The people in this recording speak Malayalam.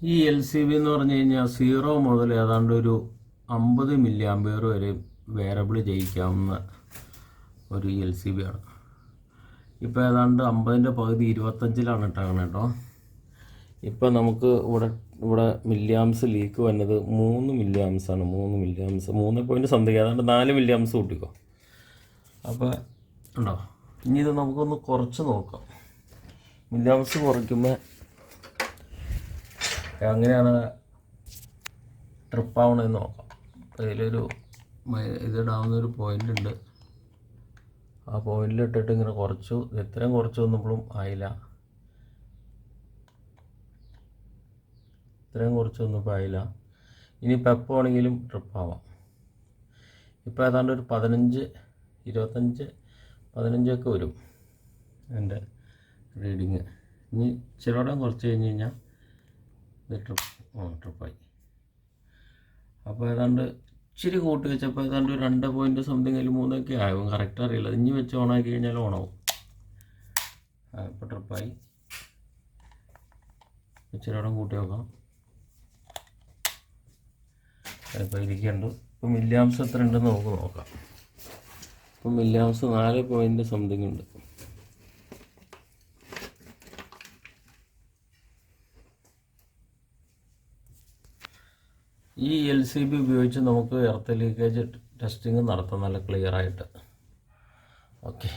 ഈ എൽ സി ബി എന്ന് പറഞ്ഞു കഴിഞ്ഞാൽ 0 മുതൽ ഏതാണ്ട് ഒരു 50 മില്ലി ആംപിയർ വരെ വേരിയബിൾ ചെയ്യിക്കാവുന്ന ഒരു എൽ സി ബി ആണ്. ഇപ്പോൾ ഏതാണ്ട് 50ൻ്റെ പകുതി 25ലാണ് ഇട്ടാകണം കേട്ടോ. ഇപ്പോൾ നമുക്ക് ഇവിടെ മില്ലി ആംസ് ലീക്ക് വന്നത് 3 മില്ലി ആംസ് ആണ്. 3 മില്ലി ആംസ് 3.something ഏതാണ്ട് 4 മില്ലി ആംസ് കൂട്ടിക്കോ. അപ്പോൾ ഉണ്ടോ, ഇനി ഇത് നമുക്കൊന്ന് കുറച്ച് നോക്കാം. മില്ലി ആംസ് കുറയ്ക്കുമ്പോൾ എങ്ങനെയാണ് ട്രിപ്പ് ആവണമെന്ന് നോക്കാം. അതിലൊരു ഇതിടാവുന്നൊരു പോയിൻ്റ് ഉണ്ട്. ആ പോയിന്റിലിട്ടിട്ട് ഇങ്ങനെ കുറച്ചു. എത്രയും കുറച്ച് വന്നപ്പോഴും ആയില്ല. ഇത്രയും കുറച്ച് വന്നപ്പോൾ ആയില്ല. ഇനിയിപ്പോൾ എപ്പോൾ ആണെങ്കിലും ട്രിപ്പ് ആവാം. ഇപ്പോൾ ഏതാണ്ട് ഒരു 15, 25, 15 വരും എൻ്റെ റീഡിങ്. ഇനി ചിലവിടെ കുറച്ച് കഴിഞ്ഞ് കഴിഞ്ഞാൽ ഇത് ട്രിപ്പായി. അപ്പോൾ ഏതാണ്ട് ഇച്ചിരി കൂട്ടി വെച്ചപ്പോൾ ഏതാണ്ട് 2.something അതിൽ 3 ആവും. കറക്റ്റ് അറിയില്ല. ഇനി വെച്ച് ഓണാക്കി കഴിഞ്ഞാൽ ഓണാവും. ഇപ്പോൾ ട്രിപ്പായി. ഇച്ചിരി കൂട്ടി വെക്കാം. ഇപ്പോൾ ഇരിക്കുന്നുണ്ട്. ഇപ്പോൾ മില്ലി ആംസ് എത്ര ഉണ്ടെന്ന് നമുക്ക് നോക്കാം. ഇപ്പോൾ മില്ലി ആംസ് 4.something ഉണ്ട്. ഈ എൽ സി ബി ഉപയോഗിച്ച് നമുക്ക് എർത്ത് ലീക്കേജ് ടെസ്റ്റിംഗ് നടത്താം നല്ല ക്ലിയറായിട്ട്. ഓക്കെ.